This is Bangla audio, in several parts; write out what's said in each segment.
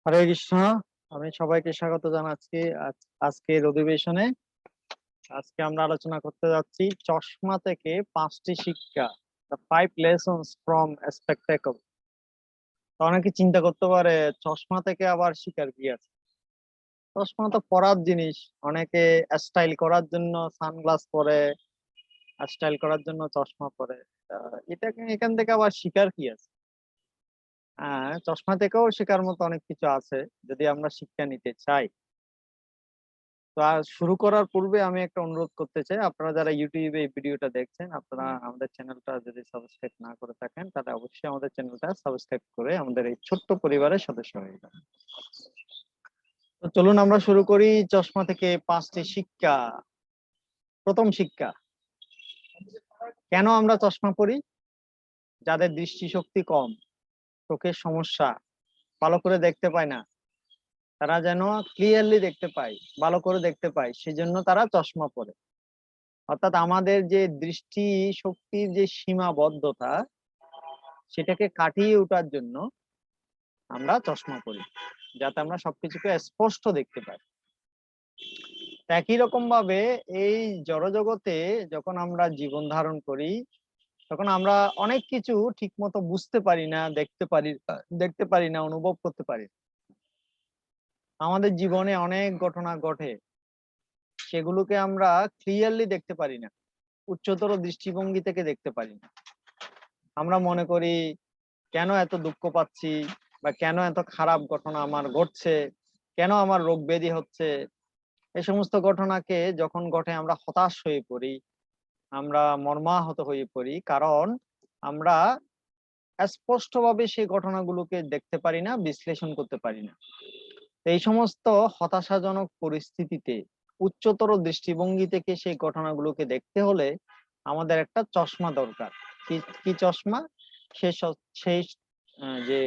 হরে কৃষ্ণ। আমি সবাইকে স্বাগত জানাচ্ছি আজকের অধিবেশনে। আজকে আমরা আলোচনা করতে যাচ্ছি চশমা থেকে 5টি শিক্ষা, the 5 lessons from a spectacle। অনেকে চিন্তা করতে পারে চশমা থেকে আবার শিকার কি আছে। চশমা তো পরার জিনিস। অনেকে স্টাইল করার জন্য সানগ্লাস পরে, স্টাইল করার জন্য চশমা পরে। এটাকে এখান থেকে আবার শিকার কি আছে? হ্যাঁ, চশমা থেকেও শেখার মতো অনেক কিছু আছে যদি আমরা শিক্ষা নিতে চাই। তো আর শুরু করার পূর্বে আমি একটা অনুরোধ করতে চাই, আপনারা যারা ইউটিউবে এই ভিডিওটা দেখছেন, আপনারা আমাদের চ্যানেলটা যদি সাবস্ক্রাইব না করে থাকেন তাহলে অবশ্যই আমাদের চ্যানেলটা সাবস্ক্রাইব করে আমাদের এই ছোট্ট পরিবারের সদস্য হয়ে যান। তো চলুন আমরা শুরু করি। চশমা থেকে 5টি শিক্ষা। প্রথম শিক্ষা, কেন আমরা চশমা পরি? যাদের দৃষ্টিশক্তি কম, চোখের সমস্যা, ভালো করে দেখতে পায় না, তারা যেন ক্লিয়ারলি দেখতে পায়, ভালো করে দেখতে পায়, সেজন্য তারা চশমা পরে। অর্থাৎ আমাদের যে দৃষ্টি শক্তির যে সীমাবদ্ধতা, সেটাকে কাটিয়ে ওঠার জন্য আমরা চশমা পরি, যাতে আমরা সবকিছুকে স্পষ্ট দেখতে পাই। একই রকম ভাবে এই জড়জগতে যখন আমরা জীবন ধারণ করি, তখন আমরা অনেক কিছু ঠিক মতো বুঝতে পারি না, দেখতে পারি না, অনুভব করতে পারি না। আমাদের জীবনে অনেক ঘটনা ঘটে, সেগুলোকে আমরা ক্লিয়ারলি দেখতে পারি না, উচ্চতর দৃষ্টিভঙ্গি থেকে দেখতে পারি না। আমরা মনে করি কেন এত দুঃখ পাচ্ছি, বা কেন এত খারাপ ঘটনা আমার ঘটছে, কেন আমার রোগ ব্যাধি হচ্ছে। এই সমস্ত ঘটনাকে যখন ঘটে আমরা হতাশ হয়ে পড়ি, আমরা মর্মাহত হয়ে পড়ি, কারণ আমরা স্পষ্টভাবে সেই ঘটনাগুলোকে দেখতে পারি না, বিশ্লেষণ করতে পারি না। এই সমস্ত হতাশাজনক পরিস্থিতিতে উচ্চতর দৃষ্টিভঙ্গি থেকে সেই ঘটনাগুলোকে দেখতে হলে আমাদের একটা চশমা দরকার। কি চশমা? সেই যে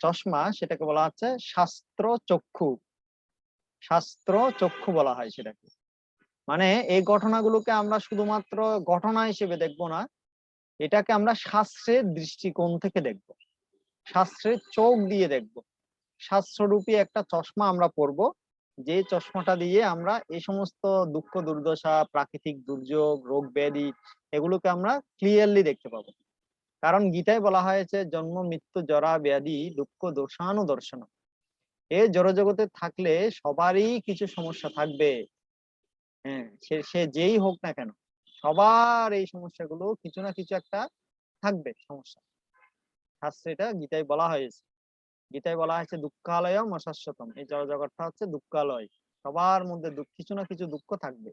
চশমা, সেটাকে বলা হচ্ছে শাস্ত্র চক্ষু। শাস্ত্র চক্ষু বলা হয় সেটাকে। মানে এই ঘটনাগুলোকে আমরা শুধুমাত্র ঘটনা হিসেবে দেখবো না, এটাকে আমরা শাস্ত্রের দৃষ্টিকোণ থেকে দেখব, শাস্ত্রের চোখ দিয়ে দেখব। শাস্ত্ররূপী একটা চশমা আমরা পরবো, যে চশমাটা দিয়ে আমরা এই সমস্ত দুঃখ দুর্দশা, প্রাকৃতিক দুর্যোগ, রোগ ব্যাধি, এগুলোকে আমরা ক্লিয়ারলি দেখতে পাবো। কারণ গীতায় বলা হয়েছে জন্ম মৃত্যু জরা ব্যাধি দুঃখ দোষানুদর্শন। এই জড়জগতে থাকলে সবারই কিছু সমস্যা থাকবে। হ্যাঁ, সে যেই হোক না কেন, সবার এই সমস্যাগুলো কিছু না কিছু একটা থাকবে সমস্যা। শাস্ত্রে এটা গীতায় বলা হয়েছে। গীতায় বলা হয়েছে দুঃখালয়ম অশাশ্বতম। এই জড়জগৎটা হচ্ছে দুঃখালয়, সবার মধ্যে কিছু না কিছু দুঃখ থাকবে।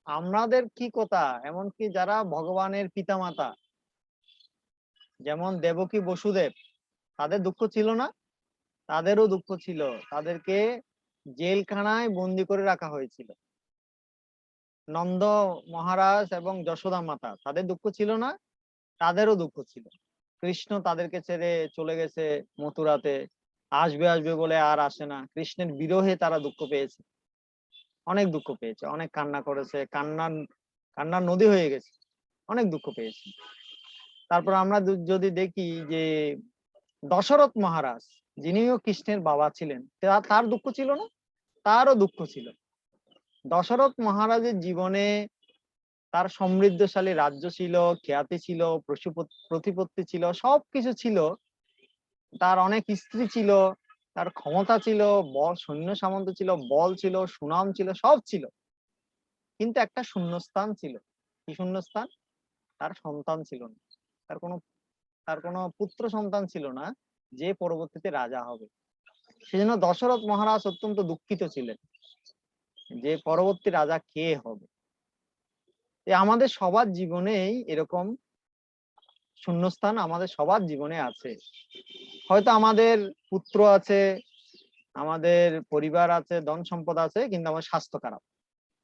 আমাদের কি কথা, এমনকি যারা ভগবানের পিতামাতা, যেমন দেবকী বসুদেব, তাদের দুঃখ ছিল না? তাদেরও দুঃখ ছিল, তাদেরকে জেলখানায় বন্দি করে রাখা হয়েছিল। নন্দ মহারাজ এবং যশোদা মাতা, তাদের দুঃখ ছিল না? তাদেরও দুঃখ ছিল। কৃষ্ণ তাদেরকে ছেড়ে চলে গেছে মথুরাতে, আসবে আসবে বলে আর আসে না। কৃষ্ণের বিরহে তারা দুঃখ পেয়েছে, অনেক দুঃখ পেয়েছে, অনেক কান্না করেছে, কান্নার নদী হয়ে গেছে, অনেক দুঃখ পেয়েছে। তারপর আমরা যদি দেখি যে দশরথ মহারাজ, যিনিও কৃষ্ণের বাবা ছিলেন, তার দুঃখ ছিল না? তারও দুঃখ ছিল। দশরথ মহারাজের জীবনে তার সমৃদ্ধশালী রাজ্য ছিল, খ্যাতি ছিল, প্রতিপত্তি ছিল, সবকিছু ছিল। তার অনেক স্ত্রী ছিল, তার ক্ষমতা ছিল, সৈন্য সামন্ত ছিল, বল ছিল, সুনাম ছিল, সব ছিল। কিন্তু একটা শূন্যস্থান ছিল। কি শূন্যস্থান? তার সন্তান ছিল না। তার কোনো তার কোনো পুত্র সন্তান ছিল না যে পরবর্তীতে রাজা হবে। সেজন্য দশরথ মহারাজ অত্যন্ত দুঃখিত ছিলেন যে পরবর্তী রাজা কে হবে। আমাদের সবার জীবনেই এরকম শূন্যস্থান আমাদের সবার জীবনে আছে। হয়তো আমাদের পুত্র আছে, আমাদের পরিবার আছে, ধন সম্পদ আছে, কিন্তু আমার স্বাস্থ্য খারাপ,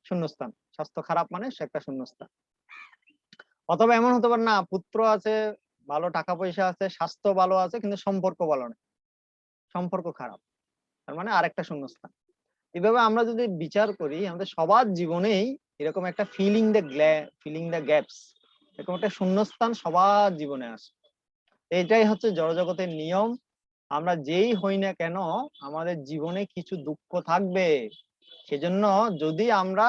শূন্যস্থান। স্বাস্থ্য খারাপ মানে সে একটা শূন্যস্থান। অথবা এমন হতে পারে না, পুত্র আছে, ভালো টাকা পয়সা আছে, স্বাস্থ্য ভালো আছে, কিন্তু সম্পর্ক ভালো না, সম্পর্ক খারাপ, তার মানে আরেকটা শূন্যস্থান। এভাবে আমরা যদি বিচার করি, আমাদের সবার জীবনেই এরকম একটা ফিলিং দ্য গ্যাপস, এরকম একটা শূন্যস্থান সবার জীবনে আসে। এটাই হচ্ছে জড়জগতের নিয়ম। আমরা যেই হই না কেন আমাদের জীবনে কিছু দুঃখ থাকবে। সেজন্য যদি আমরা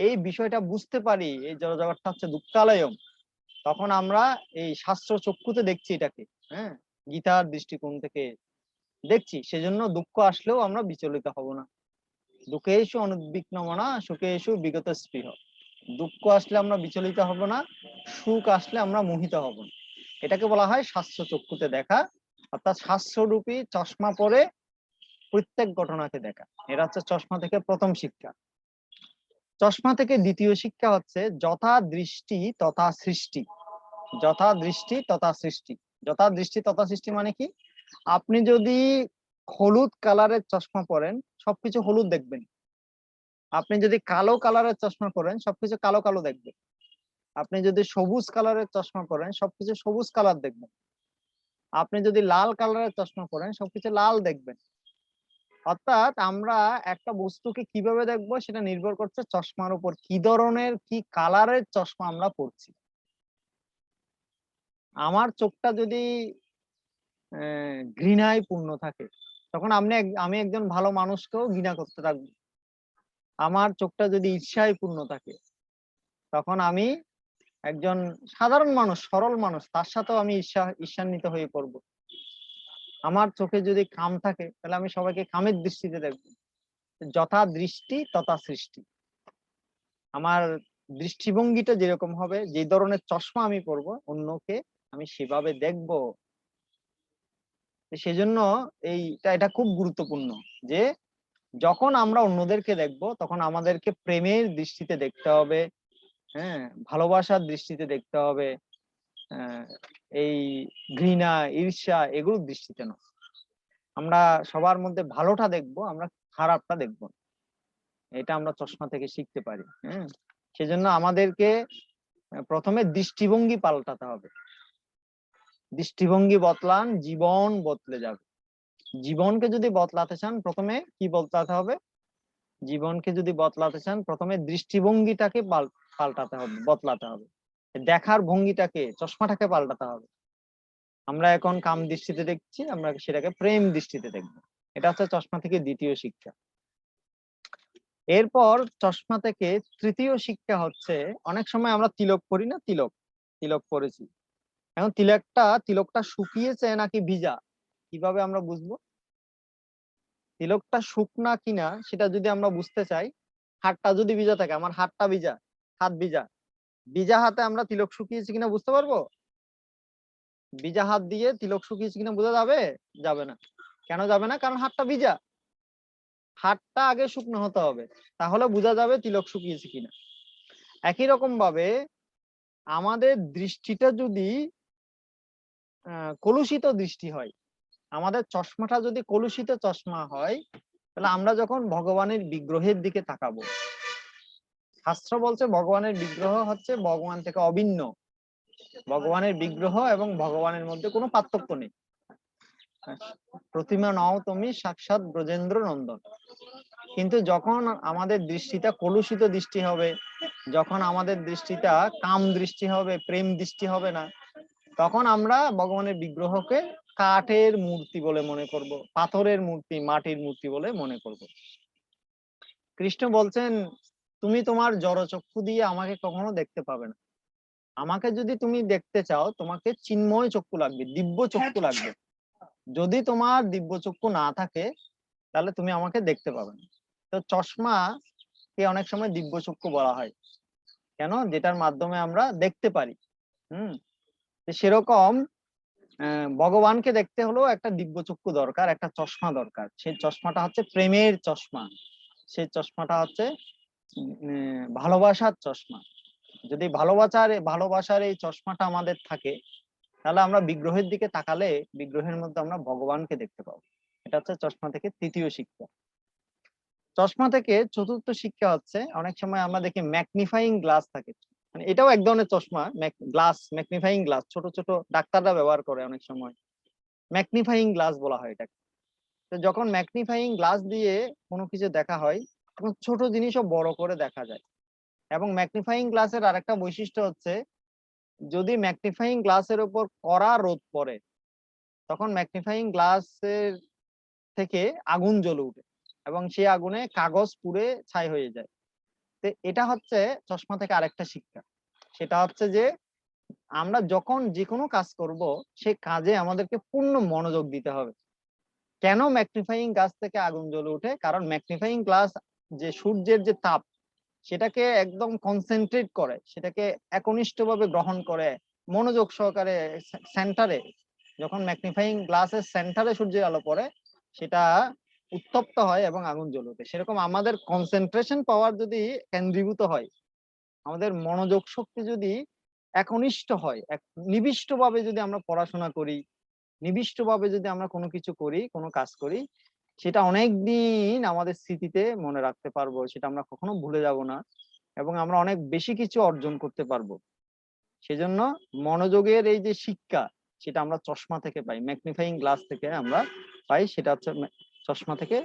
এই বিষয়টা বুঝতে পারি, এই জড়জগৎটা হচ্ছে দুঃখালয়ম, তখন আমরা এই শাস্ত্র চক্ষুতে দেখছি এটাকে, হ্যাঁ, গীতার দৃষ্টিকোণ থেকে দেখছি। সেজন্য দুঃখ আসলেও আমরা বিচলিত হব না। দুঃখেষু অনুদ্বিগ্ন মনা সুখেষু বিগত স্পৃহ। দুঃখ আসলে আমরা বিচলিত হব না, সুখ আসলে আমরা মোহিত হব না। এটাকে বলা হয় শাস্ত্র চক্ষুতে দেখা, অর্থাৎ শাস্ত্ররূপী চশমা পরে প্রত্যেক ঘটনাকে দেখা। এটা হচ্ছে চশমা থেকে প্রথম শিক্ষা। চশমা থেকে দ্বিতীয় শিক্ষা হচ্ছে যথা দৃষ্টি তথা সৃষ্টি। যথা দৃষ্টি তথা সৃষ্টি। যথা দৃষ্টি তথা সৃষ্টি মানে কি? আপনি যদি হলুদ কালারের চশমা পরেন, সবকিছু হলুদ দেখবেন। আপনি যদি কালো কালারের চশমা পরেন, সবকিছু কালো কালো দেখবেন। আপনি যদি সবুজ কালারের চশমা পরেন, সবকিছু সবুজ কালার দেখবেন। আপনি যদি লাল কালারের চশমা পরেন, সবকিছু লাল দেখবেন। অর্থাৎ আমরা একটা বস্তুকে কিভাবে দেখবো সেটা নির্ভর করছে চশমার উপর, কি ধরনের কি কালারের চশমা আমরা পরছি। আমার চোখটা যদি ঘৃণায় পূর্ণ থাকে, তখন আমি একজন ভালো মানুষকেও ঘৃণা করতে থাকবো। আমার চোখটা যদি ঈর্ষায় পূর্ণ থাকে, তখন আমি একজন সাধারণ মানুষ, সরল মানুষ, তার সাথেও আমি ঈর্ষান্বিত হয়ে পড়বো। আমার চোখে যদি কাম থাকে, তাহলে আমি সবাইকে কামের দৃষ্টিতে দেখবো। যথা দৃষ্টি তথা সৃষ্টি। আমার দৃষ্টিভঙ্গিটা যেরকম হবে, যে ধরনের চশমা আমি পরবো, অন্যকে আমি সেভাবে দেখবো। সেজন্য এটা খুব গুরুত্বপূর্ণ যে যখন আমরা অন্যদেরকে দেখবো, তখন আমাদেরকে প্রেমের দৃষ্টিতে দেখতে হবে, হ্যাঁ, ভালোবাসার দৃষ্টিতে দেখতে হবে। এই ঘৃণা, ঈর্ষা এগুলোর দৃষ্টিতে নয়। আমরা সবার মধ্যে ভালোটা দেখবো, আমরা খারাপটা দেখবো। এটা আমরা চশমা থেকে শিখতে পারি। হ্যাঁ, সেজন্য আমাদেরকে প্রথমে দৃষ্টিভঙ্গি পাল্টাতে হবে। দৃষ্টিভঙ্গি বদলান, জীবন বদলে যাবে। জীবনকে যদি বদলাতে চান, প্রথমে কি বদলাতে হবে? জীবনকে যদি বদলাতে চান, প্রথমে দৃষ্টিভঙ্গিটাকে পাল্টাতে হবে, বদলাতে হবে। দেখার ভঙ্গিটাকে, চশমাটাকে পাল্টাতে হবে। আমরা এখন কাম দৃষ্টিতে দেখছি, আমরা সেটাকে প্রেম দৃষ্টিতে দেখব। এটা হচ্ছে চশমা থেকে দ্বিতীয় শিক্ষা। এরপর চশমা থেকে তৃতীয় শিক্ষা হচ্ছে, অনেক সময় আমরা তিলক করি না, তিলক তিলক করেছি। এখন তিলকটা শুকিয়েছে নাকি ভিজা, কিভাবে আমরা বুঝবো? তিলকটা শুকনা কিনা সেটা যদি আমরা বুঝতে চাই, হাতটা যদি ভিজা থাকে, আমার হাতটা ভিজা, হাত ভিজা, ভিজা হাতে আমরা তিলক শুকিয়েছি কিনা বুঝতে পারবো? ভিজা হাত দিয়ে তিলক শুকিয়েছি কিনা বোঝা যাবে? যাবে না। কেন যাবে না? কারণ হাতটা ভিজা। হাতটা আগে শুকনো হতে হবে, তাহলে বোঝা যাবে তিলক শুকিয়েছে কিনা। একই রকম ভাবে আমাদের দৃষ্টিটা যদি কলুষিত দৃষ্টি হয়, আমাদের চশমাটা যদি কলুষিত চশমা হয়, তাহলে আমরা যখন ভগবানের বিগ্রহের দিকে তাকাবো, শাস্ত্র বলছে ভগবানের বিগ্রহ হচ্ছে ভগবান থেকে অভিন্ন। ভগবানের বিগ্রহ এবং ভগবানের মধ্যে কোনো পার্থক্য নেই। প্রতিমা নও তুমি সাক্ষাৎ ব্রজেন্দ্র নন্দন। কিন্তু যখন আমাদের দৃষ্টিটা কলুষিত দৃষ্টি হবে, যখন আমাদের দৃষ্টিটা কাম দৃষ্টি হবে, প্রেম দৃষ্টি হবে না, তখন আমরা ভগবানের বিগ্রহকে কাঠের মূর্তি বলে মনে করব, পাথরের মূর্তি, মাটির মূর্তি বলে মনে করব। কৃষ্ণ বলছেন, তুমি তোমার জড়চক্ষু দিয়ে আমাকে কখনো দেখতে পাবে না। আমাকে যদি তুমি দেখতে চাও, তোমাকে চিন্ময় চক্ষু লাগবে, দিব্য চক্ষু লাগবে। যদি তোমার দিব্য চক্ষু না থাকে, তাহলে তুমি আমাকে দেখতে পাবে না। তো চশমা কে অনেক সময় দিব্য চক্ষু বলা হয়। কেন? যেটার মাধ্যমে আমরা দেখতে পারি। হম, সেরকম ভগবানকে দেখতে হলেও একটা দিব্য চক্ষু দরকার, একটা চশমা দরকার। সেই চশমাটা হচ্ছে প্রেমের চশমা। সেই চশমাটা হচ্ছে ভালোবাসার চশমা। যদি ভালোবাসার এই চশমাটা আমাদের থাকে, তাহলে আমরা বিগ্রহের দিকে তাকালে বিগ্রহের মধ্যে আমরা ভগবানকে দেখতে পাবো। এটা হচ্ছে চশমা থেকে তৃতীয় শিক্ষা। চশমা থেকে চতুর্থ শিক্ষা হচ্ছে, অনেক সময় আমরা দেখি ম্যাগনিফাইং গ্লাস থাকে, মানে এটাও এক ধরনের চশমা, গ্লাস, ম্যাগনিফাইং গ্লাস, ছোট ছোট ডাক্তাররা ব্যবহার করে অনেক সময়। ম্যাগনিফাইং গ্লাস বলা হয় এটাকে। তো যখন ম্যাগনিফাইং গ্লাস দিয়ে কোনো কিছু দেখা হয়, তখন ছোট জিনিসও বড় করে দেখা যায়। এবং ম্যাগনিফাইং গ্লাসের আরেকটা বৈশিষ্ট্য হচ্ছে, যদি ম্যাগনিফাইং গ্লাসের উপর কড়া রোদ পড়ে, তখন ম্যাগনিফাইং গ্লাসের থেকে আগুন জ্বলে উঠে এবং সেই আগুনে কাগজ পুড়ে ছাই হয়ে যায়। তো এটা হচ্ছে চশমা থেকে আরেকটা শিক্ষা। সেটা হচ্ছে যে আমরা যখন যে কোনো কাজ করব সেই কাজে আমাদেরকে পূর্ণ মনোযোগ দিতে হবে। কেন ম্যাগনিফাইং গ্লাস থেকে আগুন জ্বলে ওঠে? কারণ ম্যাগনিফাইং গ্লাস যে সূর্যের যে তাপ সেটাকে একদম কনসেন্ট্রেট করে, সেটাকে একনিষ্ঠভাবে গ্রহণ করে মনোযোগ সহকারে সেন্টারে। যখন ম্যাগনিফাইং গ্লাসের সেন্টারে সূর্যের আলো পড়ে সেটা উত্তপ্ত হয় এবং আগুন জ্বলে ওঠে। সেরকম আমাদের কনসেন্ট্রেশন পাওয়ার যদি কেন্দ্রীভূত হয়, আমাদের মনোযোগ শক্তি যদি একনিষ্ঠ হয়, এক নিবিষ্ট ভাবে যদি আমরা পড়াশোনা করি, নিবিষ্ট ভাবে যদি আমরা কোনো কিছু করি, কোনো কাজ করি, সেটা অনেক দিন আমাদের স্মৃতিতে মনে রাখতে পারবো, সেটা আমরা কখনো ভুলে যাব না এবং আমরা অনেক বেশি কিছু অর্জন করতে পারবো। সেজন্য মনোযোগের এই যে শিক্ষা সেটা আমরা চশমা থেকে পাই, ম্যাগনিফাইং গ্লাস থেকে আমরা পাই। সেটা হচ্ছে চশমা থেকে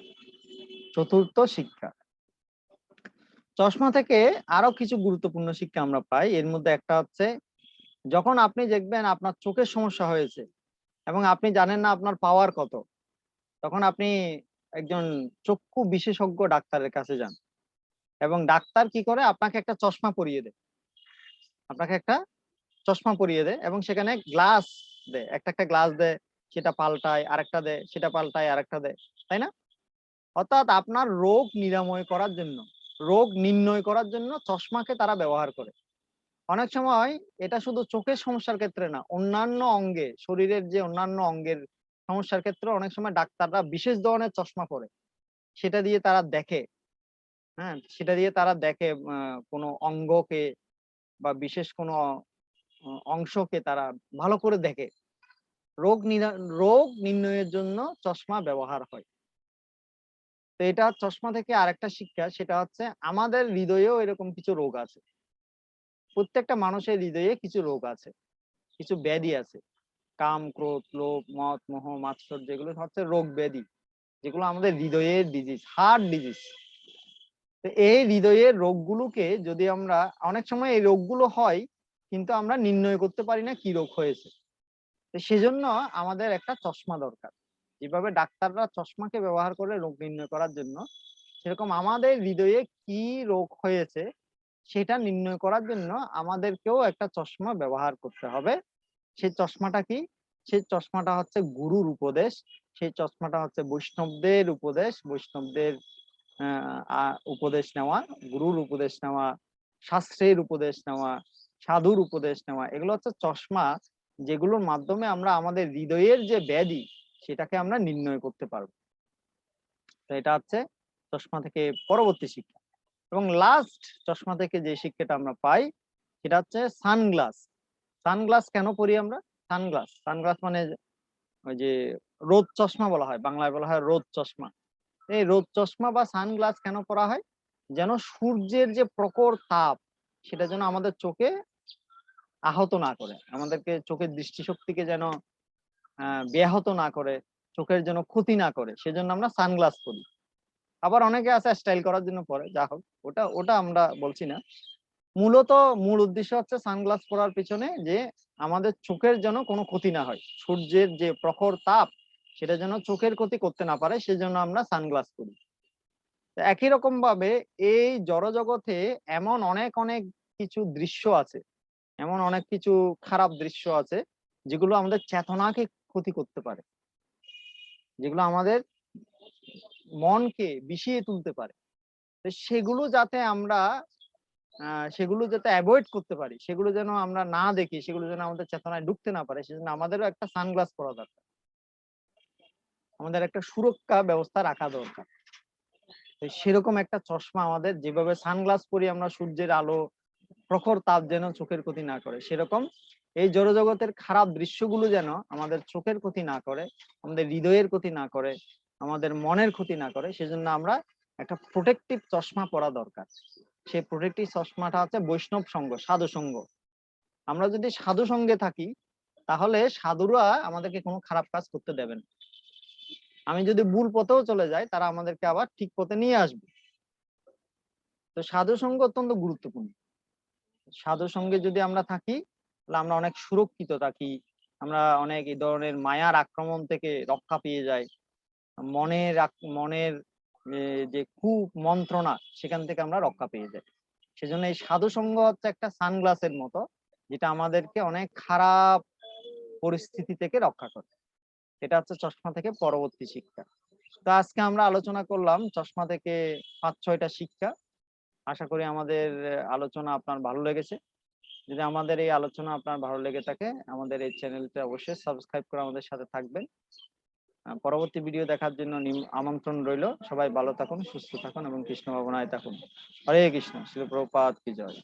চতুর্থ শিক্ষা। চশমা থেকে আরো কিছু গুরুত্বপূর্ণ শিক্ষা আমরা পাই। এর মধ্যে একটা হচ্ছে, যখন আপনি দেখবেন আপনার চোখের সমস্যা হয়েছে এবং আপনি জানেন না আপনার পাওয়ার কত, তখন আপনি একজন চক্ষু বিশেষজ্ঞ ডাক্তারের কাছে যান এবং ডাক্তার কি করে, আপনাকে একটা চশমা পরিয়ে দেয়, আপনাকে একটা চশমা পরিয়ে দেয় এবং সেখানে গ্লাস দেয়, একটা একটা গ্লাস দেয়, সেটা পাল্টায় আরেকটা দেয়, সেটা পাল্টায় আরেকটা দেয়, তাই না? অর্থাৎ আপনার রোগ নিরাময় করার জন্য, রোগ নির্ণয় করার জন্য চশমাকে তারা ব্যবহার করে। অনেক সময় এটা শুধু চোখের সমস্যার ক্ষেত্রে না, অন্যান্য অঙ্গে, শরীরের যে অন্যান্য অঙ্গের সমস্যার ক্ষেত্রে অনেক সময় ডাক্তাররা বিশেষ ধরনের চশমা পরে, সেটা দিয়ে তারা দেখে। হ্যাঁ, সেটা দিয়ে তারা দেখে কোনো অঙ্গকে বা বিশেষ কোনো অংশকে তারা ভালো করে দেখে। রোগ নির্ণয়ের জন্য চশমা ব্যবহার হয়। তো এটা চশমা থেকে আরেকটা শিক্ষা, সেটা হচ্ছে আমাদের হৃদয়েও এরকম কিছু রোগ আছে। প্রত্যেকটা মানুষের হৃদয়ে কিছু রোগ আছে, কিছু ব্যাধি আছে। কাম, ক্রোধ, লোভ, মদ, মোহ, মাৎসর্য, যেগুলো হচ্ছে রোগ ব্যাধি, যেগুলো আমাদের হৃদয়ের ডিজিজ, হার্ট ডিজিজ। তো এই হৃদয়ের রোগগুলোকে যদি আমরা, অনেক সময় এই রোগগুলো হয় কিন্তু আমরা নির্ণয় করতে পারি না কি রোগ হয়েছে। তো সেজন্য আমাদের একটা চশমা দরকার। যেভাবে ডাক্তাররা চশমাকে ব্যবহার করে রোগ নির্ণয় করার জন্য, সেরকম আমাদের হৃদয়ে কি রোগ হয়েছে সেটা নির্ণয় করার জন্য আমাদেরকেও একটা চশমা ব্যবহার করতে হবে। সেই চশমাটা কি? সেই চশমাটা হচ্ছে গুরুর উপদেশ, সেই চশমাটা হচ্ছে বৈষ্ণবদের উপদেশ, বৈষ্ণবদের উপদেশ নেওয়া, গুরুর উপদেশ নেওয়া, শাস্ত্রের উপদেশ নেওয়া, সাধুর উপদেশ নেওয়া। এগুলো হচ্ছে চশমা, যেগুলোর মাধ্যমে আমরা আমাদের হৃদয়ের যে ব্যাধি সেটাকে আমরা নির্ণয় করতে পারবো। তো এটা হচ্ছে চশমা থেকে পরবর্তী শিক্ষা। এবং লাস্ট চশমা থেকে যে শিক্ষাটা আমরা পাই সেটা হচ্ছে সানগ্লাস। সানগ্লাস কেন পরি আমরা? সানগ্লাস, সানগ্লাস মানে ওই যে রোদ চশমা বলা হয়, বাংলায় বলা হয় রোদ চশমা। এই রোদ চশমা বা সানগ্লাস কেন পরা হয়? যেন সূর্যের যে প্রখর তাপ সেটা যেন আমাদের চোখে আহত না করে, আমাদেরকে চোখের দৃষ্টিশক্তিকে যেন ব্যাহত না করে, চোখের যেন ক্ষতি না করে, সেজন্য আমরা সানগ্লাস পরি। আবার অনেকে আছে স্টাইল করার জন্য পরে, যা হোক, ওটা ওটা আমরা বলছি না। মূলত মূল উদ্দেশ্য হচ্ছে সানগ্লাস পরার পিছনে যে আমাদের চোখের যেন কোনো ক্ষতি না হয়, সূর্যের যে প্রখর তাপ সেটা যেন চোখের ক্ষতি করতে না পারে, সেজন্য আমরা সানগ্লাস পরি। একই রকম ভাবে এই জড়জগতে এমন অনেক অনেক কিছু দৃশ্য আছে, এমন অনেক কিছু খারাপ দৃশ্য আছে যেগুলো আমাদের চেতনাকে ক্ষতি করতে পারে, যেগুলো আমাদের মনকে বিষিয়ে তুলতে পারে। সেগুলো যাতে আমরা সেগুলো যাতে অ্যাভয়েড করতে পারি, সেগুলো যেন আমরা না দেখি, সেগুলো যেন আমাদের চেতনায় ঢুকতে না পারে, সেজন্য আমাদেরও একটা সানগ্লাস পরা দরকার, আমাদের একটা সুরক্ষা ব্যবস্থা রাখা দরকার। সেরকম একটা চশমা আমাদের, যেভাবে সানগ্লাস পরি আমরা সূর্যের আলো, প্রখর তাপ যেন চোখের ক্ষতি না করে, সেরকম এই জড়জগতের খারাপ দৃশ্যগুলো যেন আমাদের চোখের ক্ষতি না করে, আমাদের হৃদয়ের ক্ষতি না করে, আমাদের মনের ক্ষতি না করে, সেজন্য আমরা একটা প্রোটেক্টিভ চশমা পরা দরকার। সেই প্রোটেক্টিভ চশমাটা হচ্ছে বৈষ্ণব সঙ্গ, সাধু সঙ্গ। আমরা যদি সাধু সঙ্গে থাকি তাহলে সাধুরা আমাদেরকে কোনো খারাপ কাজ করতে দেবেন। আমি যদি ভুল পথেও চলে যাই তারা আমাদেরকে আবার ঠিক পথে নিয়ে আসবে। তো সাধু সঙ্গ অত্যন্ত গুরুত্বপূর্ণ। সাধু সঙ্গে যদি আমরা থাকি তাহলে আমরা অনেক সুরক্ষিত থাকি, আমরা অনেক এই ধরনের মায়ার আক্রমণ থেকে রক্ষা পেয়ে যাই। মনের যে কুমন্ত্রণা সেখান থেকে আমরা রক্ষা পেয়ে যাই। সেজন্য এই সাধু সঙ্গ হচ্ছে একটা সানগ্লাসের মতো, যেটা আমাদেরকে অনেক খারাপ পরিস্থিতি থেকে রক্ষা করে। এটা হচ্ছে চশমা থেকে পরবর্তী শিক্ষা। তো আজকে আমরা আলোচনা করলাম চশমা থেকে 5-6টা শিক্ষা। আশা করি আমাদের আলোচনা আপনার ভালো লেগেছে। যদি আমাদের এই আলোচনা আপনার ভালো লেগে থাকে, আমাদের এই চ্যানেলটা অবশ্যই সাবস্ক্রাইব করে আমাদের সাথে থাকবেন। পরবর্তী ভিডিও দেখার জন্য আমন্ত্রণ রইল। সবাই ভালো থাকুন, সুস্থ থাকুন এবং কৃষ্ণ ভাবনায় থাকুন। হরে কৃষ্ণ। শ্রীল প্রভুপাদ কি জয়।